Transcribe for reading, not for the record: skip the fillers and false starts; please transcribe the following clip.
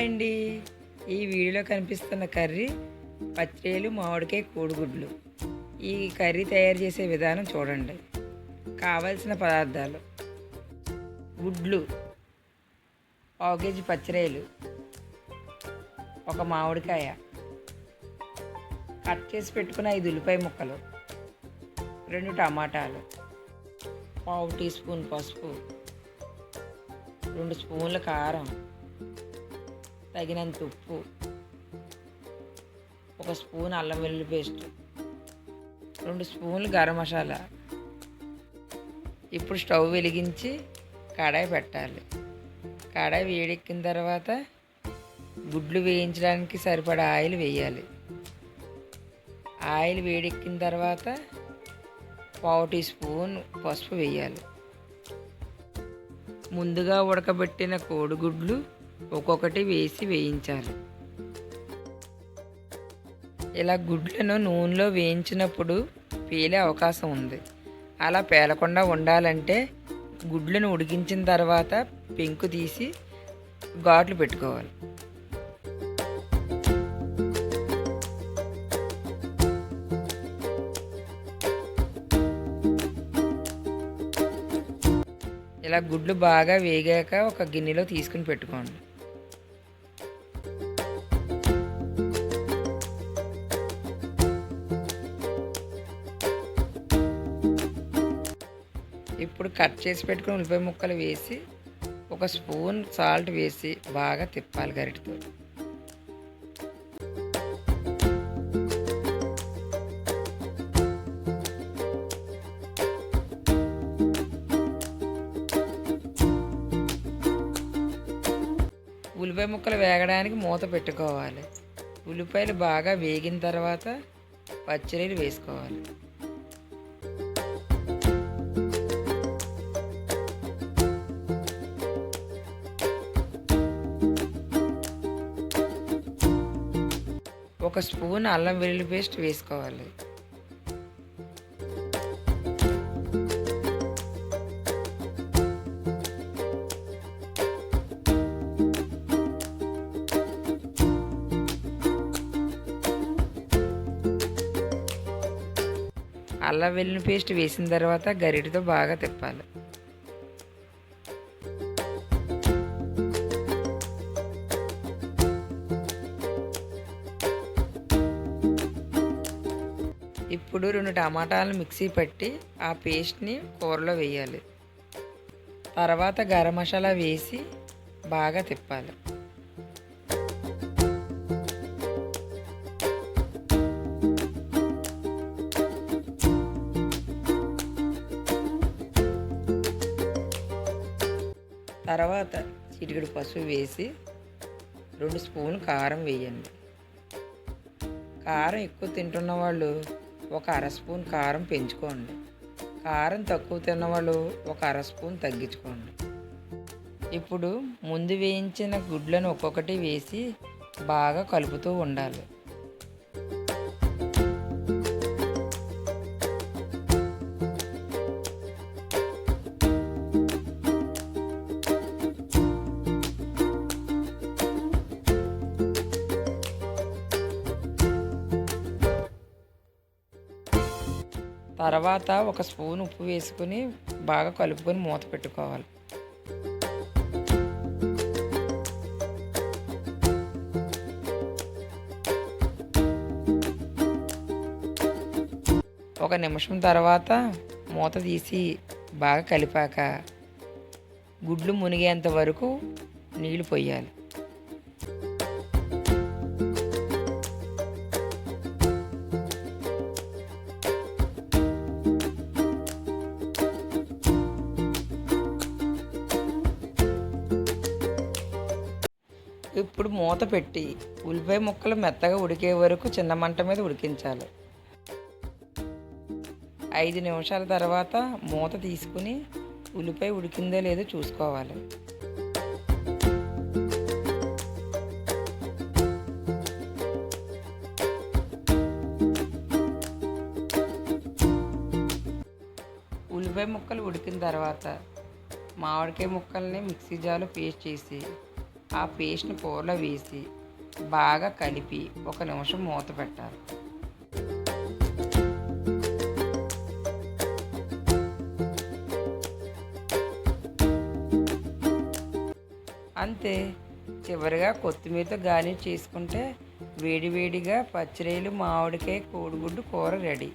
Hi అండి. ఈ వీడియోలో కనిపిస్తున్న కర్రీ పచ్చడిలు మామిడికాయ కోడిగుడ్లు. ఈ కర్రీ తయారు చేసే విధానం చూడండి. కావలసిన పదార్థాలు: గుడ్లు, పావు కేజీ పచ్చడిలు, ఒక మామిడికాయ, కట్ చేసి పెట్టుకున్న 5 ఉల్లిపాయ ముక్కలు, 2 టమాటాలు, పావు టీ స్పూన్ పసుపు, 2 స్పూన్ల కారం, తగినంత ఉప్పు, 1 స్పూన్ అల్లం వెల్లుల్లి పేస్ట్, 2 స్పూన్లు గరం మసాలా. ఇప్పుడు స్టవ్ వెలిగించి కడాయి పెట్టాలి. కడాయి వేడెక్కిన తర్వాత గుడ్లు వేయించడానికి సరిపడా ఆయిల్ వేయాలి. ఆయిల్ వేడెక్కిన తర్వాత పావు టీ స్పూన్ పసుపు వేయాలి. ముందుగా ఉడకబెట్టిన కోడిగుడ్లు ఒక్కొక్కటి వేసి వేయించాలి. ఇలా గుడ్లను నూనెలో వేయించినప్పుడు పేలే అవకాశం ఉంది. అలా పేలకుండా ఉండాలంటే గుడ్లను ఉడికించిన తర్వాత పెంకు తీసి ఘాట్లు పెట్టుకోవాలి. ఇలా గుడ్లు బాగా వేగాక ఒక గిన్నెలో తీసుకుని పెట్టుకోండి. ఇప్పుడు కట్ చేసి పెట్టుకుని ఉల్లిపాయ ముక్కలు వేసి 1 స్పూన్ సాల్ట్ వేసి బాగా తిప్పాలి గరిటెతో. ఉల్లిపాయ ముక్కలు వేగడానికి మూత పెట్టుకోవాలి. ఉల్లిపాయలు బాగా వేగిన తర్వాత పచ్చిరొయ్యలు వేసుకోవాలి. ఒక స్పూన్ అల్లం వెల్లుల్లి పేస్ట్ వేసుకోవాలి. అల్లం వెల్లుల్లి పేస్ట్ వేసిన తర్వాత గరిటెతో బాగా తిప్పాలి. ఇప్పుడు 2 టమాటాలను మిక్సీ పట్టి ఆ పేస్ట్ని కూరలో వేయాలి. తర్వాత గరం మసాలా వేసి బాగా తిప్పాలి. తర్వాత చిటికెడు పసుపు వేసి 2 స్పూన్లు కారం వేయండి. కారం ఎక్కువ తింటున్న వాళ్ళు 1/2 స్పూన్ కారం పెంచుకోండి. కారం తక్కువ తిన్నవాళ్ళు 1/2 స్పూన్ తగ్గించుకోండి. ఇప్పుడు ముందు వేయించిన గుడ్లను ఒక్కొక్కటి వేసి బాగా కలుపుతూ ఉండాలి. తర్వాత 1 స్పూన్ ఉప్పు వేసుకుని బాగా కలుపుకొని మూత పెట్టుకోవాలి. ఒక నిమిషం తర్వాత మూత తీసి బాగా కలిపాక గుడ్లు మునిగేంత వరకు నీళ్లు పోయాలి. ఇప్పుడు మూత పెట్టి ఉల్లిపాయ ముక్కలు మెత్తగా ఉడికే వరకు చిన్న మంట మీద ఉడికించాలి. 5 నిమిషాల తర్వాత మూత తీసుకుని ఉల్లిపాయ ఉడికిందో లేదో చూసుకోవాలి. ఉల్లిపాయ ముక్కలు ఉడికిన తర్వాత మామిడికాయ ముక్కల్ని మిక్సీ జార్లో పేస్ట్ చేసి ఆ పేస్ట్ని కూరలో వేసి బాగా కలిపి 1 నిమిషం మూత పెట్టాలి. అంతే. చివరిగా కొత్తిమీరతో గార్నిష్ చేసుకుంటే వేడివేడిగా పచ్చిరొయ్యలు, మామిడికాయ, కోడిగుడ్డు కూర రెడీ.